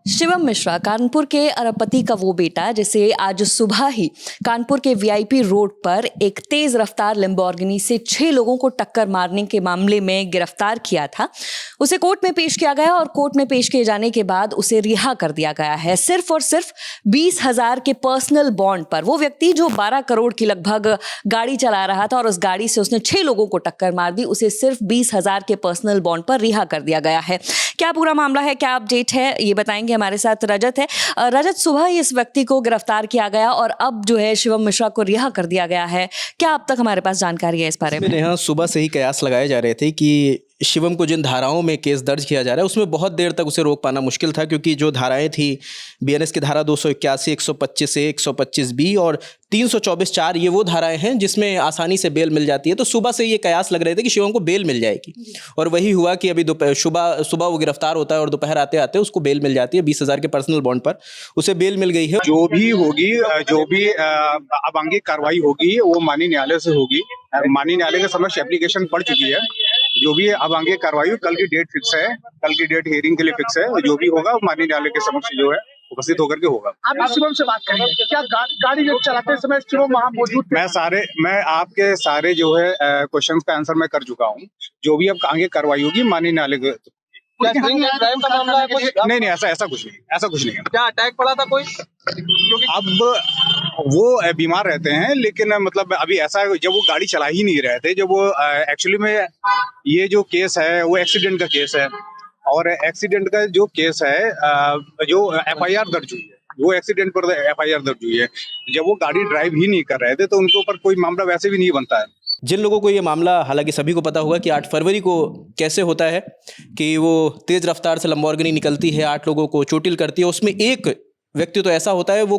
शिवम मिश्रा कानपुर के अरबपति का वो बेटा जिसे आज सुबह ही कानपुर के वीआईपी रोड पर एक तेज रफ्तार लैम्बोर्गिनी से 6 लोगों को टक्कर मारने के मामले में गिरफ्तार किया था, उसे कोर्ट में पेश किया गया और कोर्ट में पेश किए जाने के बाद उसे रिहा कर दिया गया है सिर्फ और सिर्फ 20,000 के पर्सनल बॉन्ड पर। वो व्यक्ति जो 12 करोड़ की लगभग गाड़ी चला रहा था और उस गाड़ी से उसने 6 लोगों को टक्कर मार दी, उसे सिर्फ 20,000 के पर्सनल बॉन्ड पर रिहा कर दिया गया है। क्या पूरा मामला है, क्या अपडेट है, ये बताएंगे। हमारे साथ रजत है। रजत, सुबह ही इस व्यक्ति को गिरफ्तार किया गया और अब जो है शिवम मिश्रा को रिहा कर दिया गया है, क्या अब तक हमारे पास जानकारी है इस बारे में? यहाँ सुबह से ही कयास लगाए जा रहे थे कि शिवम को जिन धाराओं में केस दर्ज किया जा रहा है उसमें बहुत देर तक उसे रोक पाना मुश्किल था, क्योंकि जो धाराएं थी बीएनएस की धारा 281, 125 ए, 125 बी और 324(4) ये वो धाराएं हैं जिसमें आसानी से बेल मिल जाती है। तो सुबह से ये कयास लग रहे थे कि शिवम को बेल मिल जाएगी और वही हुआ कि अभी दोपहर सुबह वो गिरफ्तार होता है और दोपहर आते आते उसको बेल मिल जाती है। 20,000 के पर्सनल बॉन्ड पर उसे बेल मिल गई है। जो भी होगी, जो भी अब आगे कार्रवाई होगी वो माननीय न्यायालय से होगी। माननीय न्यायालय के समक्ष एप्लीकेशन पड़ चुकी है। जो भी अब आगे कार्रवाई, कल की डेट फिक्स है, कल की डेट हियरिंग के लिए फिक्स है। जो भी होगा माननीय न्यायालय के समक्ष जो है उपस्थित होकर के होगा। आप शिवम से बात करेंगे, क्या गाड़ी चलाते समय शिवम वहाँ मौजूद थे? मैं आपके सारे जो है क्वेश्चन का आंसर मैं कर चुका हूँ। जो भी अब आगे कार्रवाई होगी माननीय न्यायालय के। नहीं, ऐसा कुछ नहीं है। क्या अटैक पड़ा था कोई? अब वो बीमार रहते हैं, लेकिन मतलब अभी ऐसा जब वो गाड़ी चला ही नहीं रहे थे, जब वो एक्चुअली में ये जो केस है वो एक्सीडेंट का केस है और एक्सीडेंट का जो केस है जो एफआईआर दर्ज हुई है, वो एक्सीडेंट पर एफआईआर दर्ज हुई है। जब वो गाड़ी ड्राइव ही नहीं कर रहे थे तो उनके ऊपर कोई मामला वैसे भी नहीं बनता है। जिन लोगों को ये मामला, हालांकि सभी को पता होगा कि 8 फरवरी को कैसे होता है कि वो तेज रफ्तार से लैम्बोर्गिनी निकलती है, 8 लोगों को चोटिल करती है। उसमें एक व्यक्ति तो ऐसा होता है वो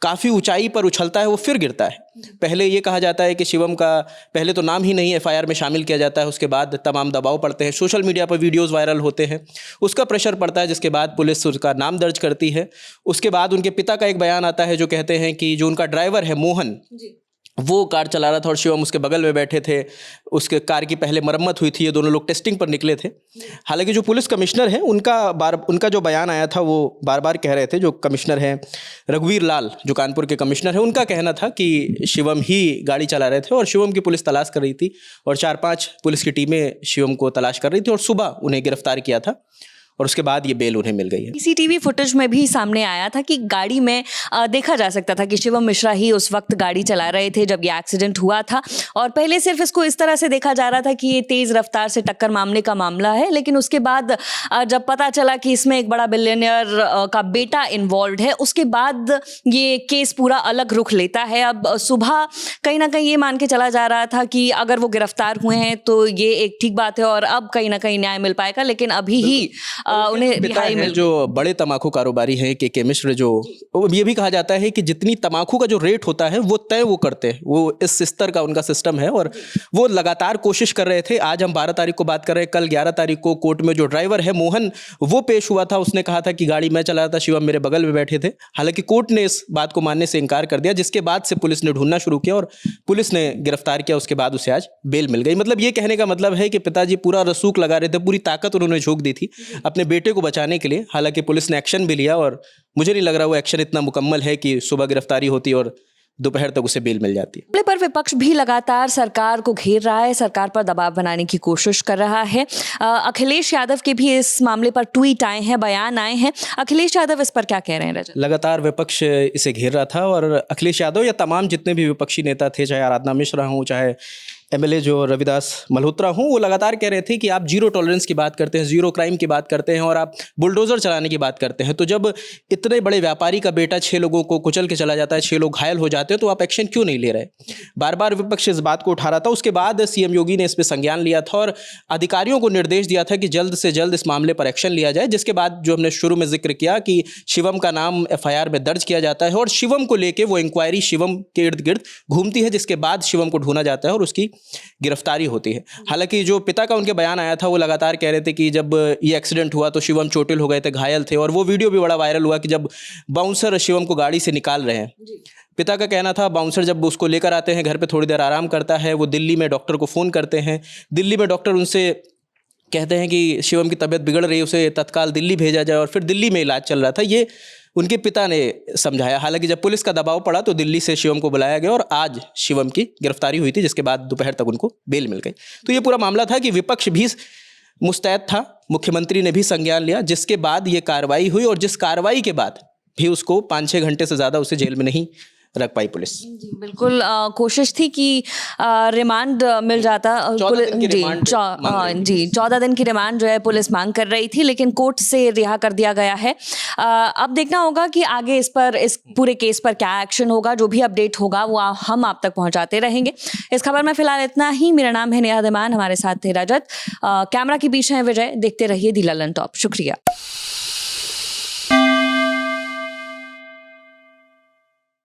काफ़ी ऊंचाई पर उछलता है, वो फिर गिरता है। पहले ये कहा जाता है कि शिवम का पहले तो नाम ही नहीं एफआईआर में शामिल किया जाता है, उसके बाद तमाम दबाव पड़ते हैं, सोशल मीडिया पर वीडियोस वायरल होते हैं, उसका प्रेशर पड़ता है, जिसके बाद पुलिस उसका नाम दर्ज करती है। उसके बाद उनके पिता का एक बयान आता है जो कहते हैं कि जो उनका ड्राइवर है मोहन, वो कार चला रहा था और शिवम उसके बगल में बैठे थे। उसके कार की पहले मरम्मत हुई थी, ये दोनों लोग टेस्टिंग पर निकले थे। हालांकि जो पुलिस कमिश्नर हैं उनका जो बयान आया था वो बार बार कह रहे थे, जो कमिश्नर हैं रघुवीर लाल, जो कानपुर के कमिश्नर हैं, उनका कहना था कि शिवम ही गाड़ी चला रहे थे और शिवम की पुलिस तलाश कर रही थी और 4-5 पुलिस की टीमें शिवम को तलाश कर रही थी और सुबह उन्हें गिरफ्तार किया था और उसके बाद ये बेल उन्हें मिल गई है। सीसीटीवी फुटेज में भी सामने आया था कि गाड़ी में देखा जा सकता था कि शिवम मिश्रा ही उस वक्त गाड़ी चला रहे थे जब ये एक्सीडेंट हुआ था और पहले सिर्फ इसको इस तरह से देखा जा रहा था कि ये तेज रफ्तार से टक्कर मामले का मामला है, लेकिन उसके बाद जब पता चला कि इसमें एक बड़ा बिलियनियर का बेटा इन्वॉल्व है, उसके बाद ये केस पूरा अलग रुख लेता है। अब सुबह कहीं ना कहीं ये मान के चला जा रहा था कि अगर वो गिरफ्तार हुए हैं तो ये एक ठीक बात है और अब कहीं ना कहीं न्याय मिल पाएगा, लेकिन अभी ही उन्हें रिहाई मिल। जो बड़े तमाकू कारोबारी हैं के केमिस्ट, जो ये भी कहा जाता है कि जितनी तमाकू का जो रेट होता है वो तय वो करते हैं, वो इस स्तर का उनका सिस्टम है और वो लगातार कोशिश कर रहे थे। आज हम 12 तारीख को बात कर रहे हैं, कल 11 तारीख को कोर्ट में जो ड्राइवर है मोहन, वो पेश हुआ था। उसने कहा था कि गाड़ी मैं चला रहा था, शिवम मेरे बगल में बैठे थे। हालांकि कोर्ट ने इस बात को मानने से इनकार कर दिया, जिसके बाद से पुलिस ने ढूंढना शुरू किया और पुलिस ने गिरफ्तार किया। उसके बाद उसे आज बेल मिल गई। मतलब ये कहने का मतलब है कि पिताजी पूरा रसूख लगा रहे थे, पूरी ताकत उन्होंने झोंक दी थी अपने बेटे को बचाने के लिए। हालांकि पुलिस ने एक्शन भी लिया और मुझे नहीं लग रहा वो एक्शन इतना मुकम्मल है कि सुबह गिरफ्तारी होती और दोपहर तक उसे बेल मिल जाती है। पर विपक्ष भी लगातार सरकार को घेर रहा है, सरकार पर दबाव बनाने की कोशिश कर रहा है। अखिलेश यादव के भी इस मामले पर ट्वीट आए हैं, बयान आए हैं। अखिलेश यादव इस पर क्या कह रहे हैं रजत? लगातार विपक्ष इसे घेर रहा था और अखिलेश यादव या तमाम जितने भी विपक्षी नेता थे, चाहे आराधना मिश्रा हों, चाहे एमएलए जो रविदास मल्होत्रा हूँ, वो लगातार कह रहे थे कि आप जीरो टॉलरेंस की बात करते हैं, जीरो क्राइम की बात करते हैं और आप बुलडोजर चलाने की बात करते हैं। तो जब इतने बड़े व्यापारी का बेटा 6 लोगों को कुचल के चला जाता है, 6 लोग घायल हो जाते हैं, तो आप एक्शन क्यों नहीं ले रहे? बार बार विपक्ष इस बात को उठा रहा था। उसके बाद सीएम योगी ने इस पर संज्ञान लिया था और अधिकारियों को निर्देश दिया था कि जल्द से जल्द इस मामले पर एक्शन लिया जाए। जिसके बाद जो हमने शुरू में जिक्र किया कि शिवम का नाम एफआईआर में दर्ज किया जाता है और शिवम को लेकर वो इंक्वायरी शिवम के इर्द गिर्द घूमती है, जिसके बाद शिवम को ढूंढा जाता है और उसकी गिरफ्तारी होती है। हालांकि जो पिता का उनके बयान आया था वो लगातार कह रहे थे कि जब ये एक्सीडेंट हुआ तो शिवम चोटिल हो गए थे, घायल थे और वो वीडियो भी बड़ा वायरल हुआ कि जब बाउंसर शिवम को गाड़ी से निकाल रहे हैं। पिता का कहना था बाउंसर जब उसको लेकर आते हैं घर पे, थोड़ी देर आराम करता है, वो दिल्ली में डॉक्टर को फ़ोन करते हैं, दिल्ली में डॉक्टर उनसे कहते हैं कि शिवम की तबीयत बिगड़ रही है, उसे तत्काल दिल्ली भेजा जाए, और फिर दिल्ली में इलाज चल रहा था। ये उनके पिता ने समझाया। हालांकि जब पुलिस का दबाव पड़ा तो दिल्ली से शिवम को बुलाया गया और आज शिवम की गिरफ्तारी हुई थी, जिसके बाद दोपहर तक उनको बेल मिल गई। तो ये पूरा मामला था कि विपक्ष भी मुस्तैद था, मुख्यमंत्री ने भी संज्ञान लिया, जिसके बाद ये कार्रवाई हुई, और जिस कार्रवाई के बाद भी उसको 5-6 घंटे से ज़्यादा उसे जेल में नहीं रख पाई पुलिस। जी बिल्कुल, कोशिश थी कि रिमांड मिल जाता। 14 दिन की रिमांड मांग रही थी। 14 दिन की रिमांड जो है पुलिस मांग कर रही थी, लेकिन कोर्ट से रिहा कर दिया गया है। अब देखना होगा कि आगे इस पूरे केस पर क्या एक्शन होगा। जो भी अपडेट होगा वो हम आप तक पहुंचाते रहेंगे। इस खबर में फिलहाल इतना ही। मेरा नाम है नेहा धीमान, हमारे साथ थे रजत, कैमरा के पीछे है विजय। देखते रहिए दी ललन टॉप। शुक्रिया।